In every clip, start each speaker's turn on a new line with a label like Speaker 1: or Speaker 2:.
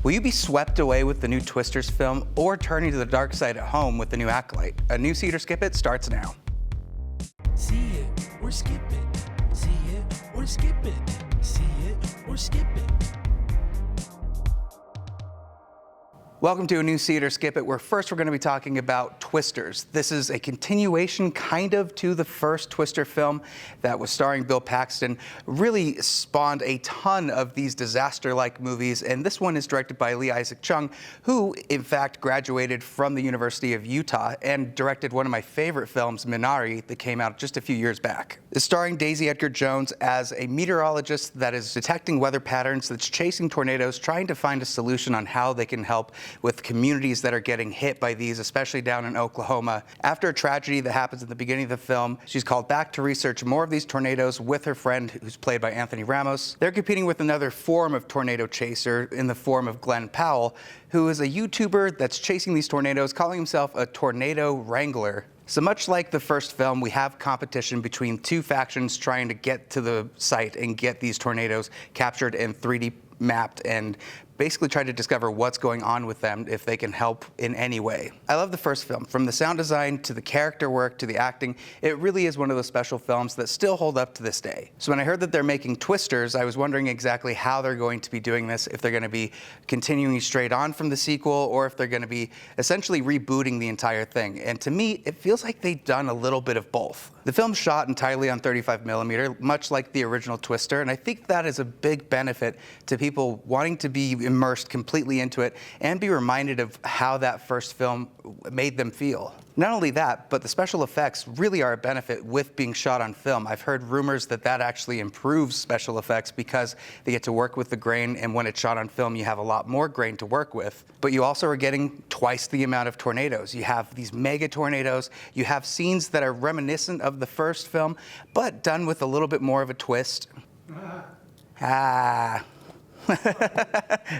Speaker 1: Will you be swept away with the new Twisters film or turning to the dark side at home with the new Acolyte? A new See It or Skip It starts now.
Speaker 2: See it or skip it. See it or skip it. See it or skip it.
Speaker 1: Welcome to a new See It or Skip It, where first we're going to be talking about Twisters. This is a continuation kind of to the first Twister film that was starring Bill Paxton. Really spawned a ton of these disaster-like movies, and this one is directed by Lee Isaac Chung, who in fact graduated from the University of Utah and directed one of my favorite films, Minari, that came out just a few years back. It's starring Daisy Edgar Jones as a meteorologist that is detecting weather patterns, that's chasing tornadoes, trying to find a solution on how they can help with communities that are getting hit by these, especially down in Oklahoma. After a tragedy that happens at the beginning of the film, she's called back to research more of these tornadoes with her friend, who's played by Anthony Ramos. They're competing with another form of tornado chaser in the form of Glenn Powell, who is a YouTuber that's chasing these tornadoes, calling himself a tornado wrangler. So much like the first film, we have competition between two factions trying to get to the site and get these tornadoes captured and 3D mapped and basically try to discover what's going on with them, if they can help in any way. I love the first film. From the sound design to the character work to the acting, it really is one of those special films that still hold up to this day. So when I heard that they're making Twisters, I was wondering exactly how they're going to be doing this, if they're going to be continuing straight on from the sequel, or if they're going to be essentially rebooting the entire thing. And to me, it feels like they've done a little bit of both. The film's shot entirely on 35mm, much like the original Twister, and I think that is a big benefit to people wanting to be immersed completely into it and be reminded of how that first film made them feel. Not only that, but the special effects really are a benefit with being shot on film. I've heard rumors that that actually improves special effects because they get to work with the grain, and when it's shot on film, you have a lot more grain to work with. But you also are getting twice the amount of tornadoes. You have these mega tornadoes, you have scenes that are reminiscent of the first film, but done with a little bit more of a twist.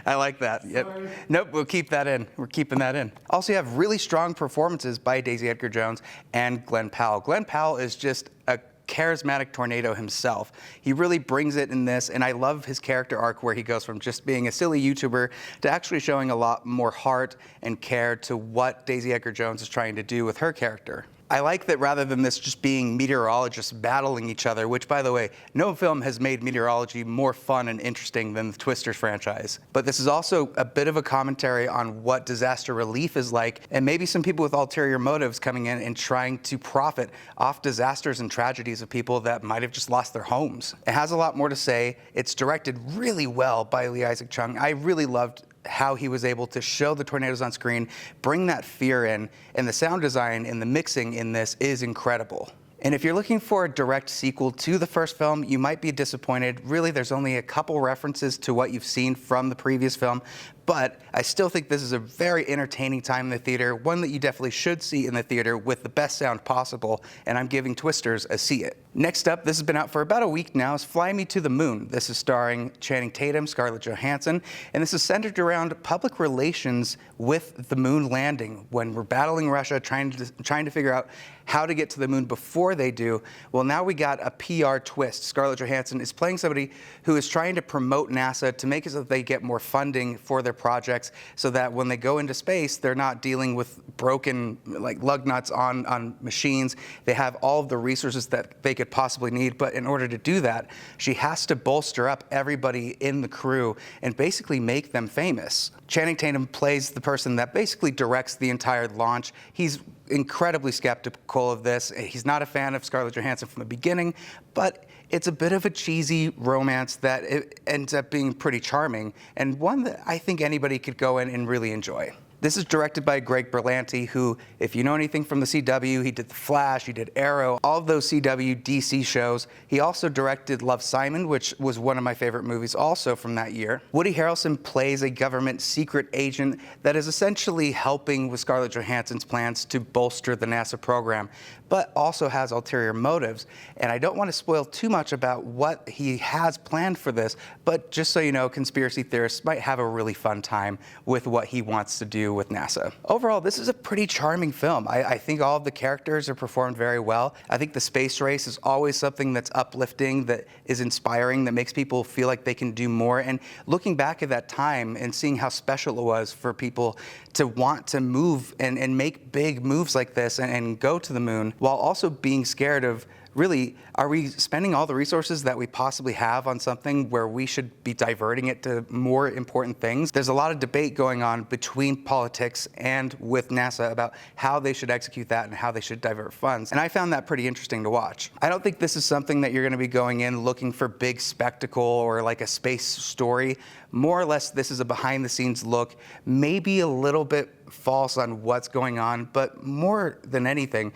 Speaker 1: I like that. Yep.
Speaker 2: Sorry.
Speaker 1: Nope, we'll keep that in. We're keeping that in. Also, you have really strong performances by Daisy Edgar Jones and Glenn Powell. Glenn Powell is just a charismatic tornado himself. He really brings it in this, and I love his character arc where he goes from just being a silly YouTuber to actually showing a lot more heart and care to what Daisy Edgar Jones is trying to do with her character. I like that rather than this just being meteorologists battling each other, which, by the way, no film has made meteorology more fun and interesting than the Twisters franchise. But this is also a bit of a commentary on what disaster relief is like, and maybe some people with ulterior motives coming in and trying to profit off disasters and tragedies of people that might have just lost their homes. It has a lot more to say. It's directed really well by Lee Isaac Chung. I really loved how he was able to show the tornadoes on screen, bring that fear in, and the sound design and the mixing in this is incredible. And if you're looking for a direct sequel to the first film, you might be disappointed. Really, there's only a couple references to what you've seen from the previous film, but I still think this is a very entertaining time in the theater, one that you definitely should see in the theater with the best sound possible, and I'm giving Twisters a see it. Next up, this has been out for about a week now, is Fly Me to the Moon. This is starring Channing Tatum, Scarlett Johansson, and this is centered around public relations with the moon landing. When we're battling Russia, trying to figure out how to get to the moon before they do, well, now we got a PR twist. Scarlett Johansson is playing somebody who is trying to promote NASA to make it so that they get more funding for their projects, so that when they go into space, they're not dealing with broken lug nuts on machines. They have all of the resources that they could possibly need, but in order to do that, she has to bolster up everybody in the crew and basically make them famous. Channing Tatum plays the person that basically directs the entire launch. He's incredibly skeptical of this. He's not a fan of Scarlett Johansson from the beginning, but it's a bit of a cheesy romance that it ends up being pretty charming, and one that I think anybody could go in and really enjoy. This is directed by Greg Berlanti, who, if you know anything from the CW, he did The Flash, he did Arrow, all of those CW DC shows. He also directed Love, Simon, which was one of my favorite movies also from that year. Woody Harrelson plays a government secret agent that is essentially helping with Scarlett Johansson's plans to bolster the NASA program, but also has ulterior motives. And I don't want to spoil too much about what he has planned for this, but just so you know, conspiracy theorists might have a really fun time with what he wants to do do with NASA. Overall, this is a pretty charming film. I think all of the characters are performed very well. I think the space race is always something that's uplifting, that is inspiring, that makes people feel like they can do more. And looking back at that time and seeing how special it was for people to want to move and make big moves like this and go to the moon, while also being scared of, really, are we spending all the resources that we possibly have on something where we should be diverting it to more important things? There's a lot of debate going on between politics and with NASA about how they should execute that and how they should divert funds. And I found that pretty interesting to watch. I don't think this is something that you're going to be going in looking for big spectacle or like a space story. More or less, this is a behind-the-scenes look, maybe a little bit false on what's going on, but more than anything,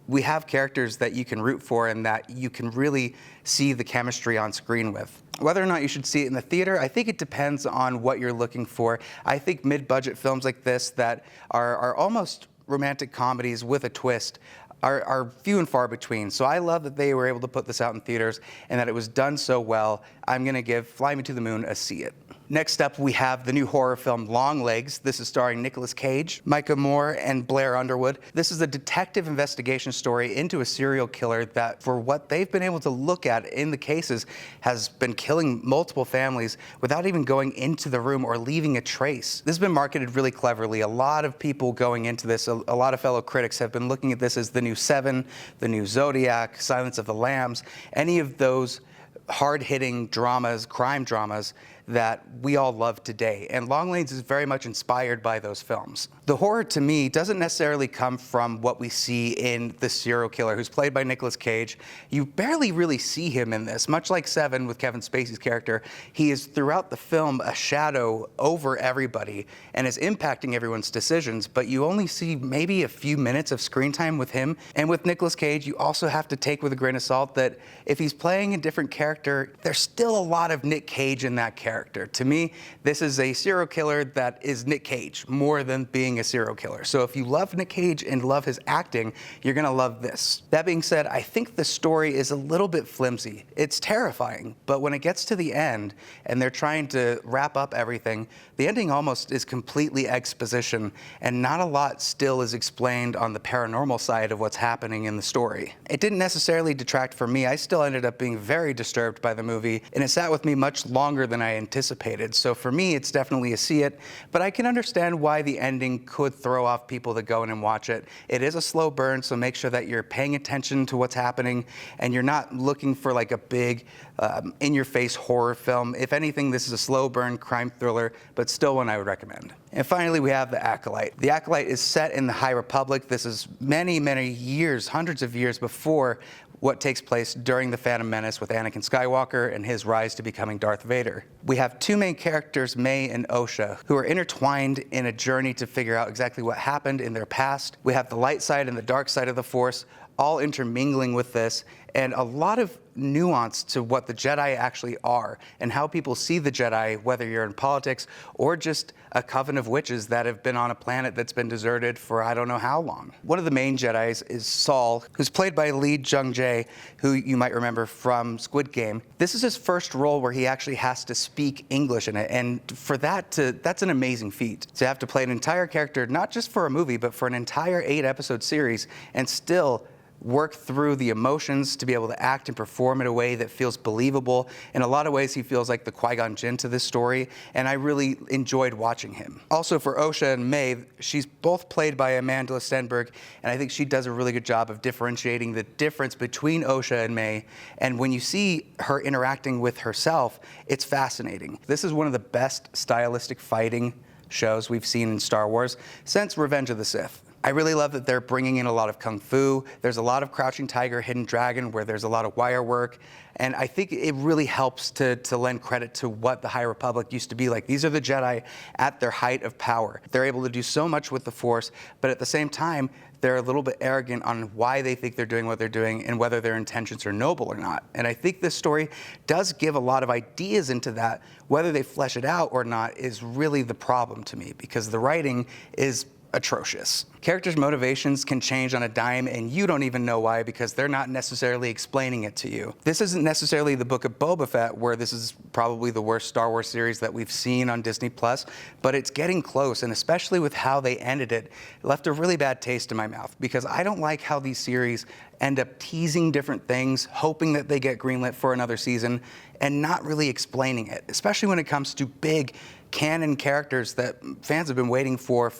Speaker 1: we have characters that you can root for and that you can really see the chemistry on screen with. Whether or not you should see it in the theater, I think it depends on what you're looking for. I think mid-budget films like this that are almost romantic comedies with a twist are few and far between. So I love that they were able to put this out in theaters and that it was done so well. I'm going to give Fly Me to the Moon a see it. Next up, we have the new horror film Longlegs. This is starring Nicolas Cage, Micah Moore, and Blair Underwood. This is a detective investigation story into a serial killer that, for what they've been able to look at in the cases, has been killing multiple families without even going into the room or leaving a trace. This has been marketed really cleverly. A lot of people going into this, a lot of fellow critics have been looking at this as the new Seven, the new Zodiac, Silence of the Lambs, any of those hard-hitting dramas, crime dramas that we all love today. And Longlegs is very much inspired by those films. The horror, to me, doesn't necessarily come from what we see in the serial killer, who's played by Nicolas Cage. You barely really see him in this. Much like Seven with Kevin Spacey's character, he is throughout the film a shadow over everybody and is impacting everyone's decisions, but you only see maybe a few minutes of screen time with him. And with Nicolas Cage, you also have to take with a grain of salt that if he's playing a different character, there's still a lot of Nick Cage in that character. To me, this is a serial killer that is Nick Cage more than being a serial killer. So if you love Nick Cage and love his acting, you're gonna love this. That being said, I think the story is a little bit flimsy. It's terrifying, but when it gets to the end and they're trying to wrap up everything, the ending almost is completely exposition and not a lot still is explained on the paranormal side of what's happening in the story. It didn't necessarily detract from me. I still ended up being very disturbed by the movie, and it sat with me much longer than I anticipated. So for me, it's definitely a see it, but I can understand why the ending could throw off people that go in and watch it. It is a slow burn, so make sure that you're paying attention to what's happening and you're not looking for like a big in-your-face horror film. If anything, this is a slow burn crime thriller, but still one I would recommend. And finally, we have The Acolyte. The Acolyte is set in the High Republic. This is many, many years, hundreds of years before what takes place during The Phantom Menace with Anakin Skywalker and his rise to becoming Darth Vader. We have two main characters, May and Osha, who are intertwined in a journey to figure out exactly what happened in their past. We have the light side and the dark side of the Force all intermingling with this, and a lot of nuance to what the Jedi actually are and how people see the Jedi, whether you're in politics or just a coven of witches that have been on a planet that's been deserted for I don't know how long. One of the main Jedis is Saul, who's played by Lee Jung-jae, who you might remember from Squid Game. This is his first role where he actually has to speak English in it, and for that's an amazing feat. To have to play an entire character, not just for a movie, but for an entire 8-episode series, and still work through the emotions to be able to act and perform in a way that feels believable. In a lot of ways, he feels like the Qui-Gon Jinn to this story, and I really enjoyed watching him. Also for Osha and May, she's both played by Amanda Stenberg, and I think she does a really good job of differentiating the difference between Osha and May, and when you see her interacting with herself, it's fascinating. This is one of the best stylistic fighting shows we've seen in Star Wars since Revenge of the Sith. I really love that they're bringing in a lot of kung fu. There's a lot of Crouching Tiger, Hidden Dragon, where there's a lot of wire work. And I think it really helps to lend credit to what the High Republic used to be like. These are the Jedi at their height of power. They're able to do so much with the Force, but at the same time, they're a little bit arrogant on why they think they're doing what they're doing and whether their intentions are noble or not. And I think this story does give a lot of ideas into that. Whether they flesh it out or not is really the problem to me, because the writing is atrocious. Characters' motivations can change on a dime and you don't even know why because they're not necessarily explaining it to you. This isn't necessarily the Book of Boba Fett, where this is probably the worst Star Wars series that we've seen on Disney+, but it's getting close, and especially with how they ended it, it left a really bad taste in my mouth because I don't like how these series end up teasing different things, hoping that they get greenlit for another season, and not really explaining it, especially when it comes to big canon characters that fans have been waiting for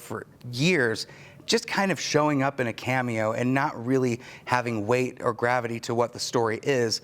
Speaker 1: years, just kind of showing up in a cameo and not really having weight or gravity to what the story is,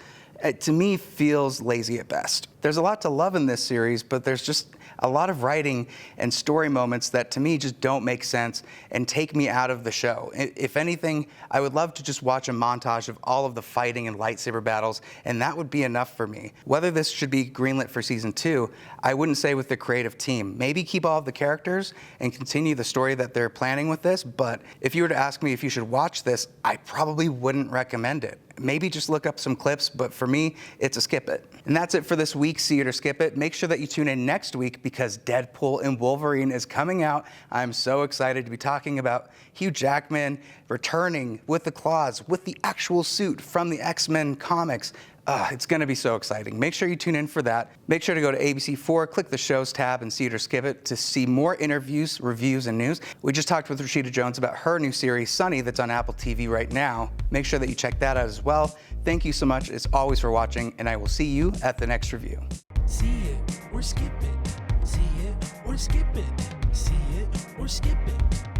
Speaker 1: to me feels lazy at best. There's a lot to love in this series, but there's just a lot of writing and story moments that to me just don't make sense and take me out of the show. If anything, I would love to just watch a montage of all of the fighting and lightsaber battles, and that would be enough for me. Whether this should be greenlit for season 2, I wouldn't say with the creative team. Maybe keep all of the characters and continue the story that they're planning with this, but if you were to ask me if you should watch this, I probably wouldn't recommend it. Maybe just look up some clips, but for me, it's a skip it. And that's it for this week, See It or Skip It. Make sure that you tune in next week because Deadpool and Wolverine is coming out. I'm so excited to be talking about Hugh Jackman returning with the claws, with the actual suit from the X-Men comics. It's going to be so exciting. Make sure you tune in for that. Make sure to go to ABC4, click the Shows tab, and See It or Skip It to see more interviews, reviews, and news. We just talked with Rashida Jones about her new series, Sunny, that's on Apple TV right now. Make sure that you check that out as well. Thank you so much, as always, for watching, and I will see you at the next review.
Speaker 2: See it or skip it. See it or skip it. See it or skip it.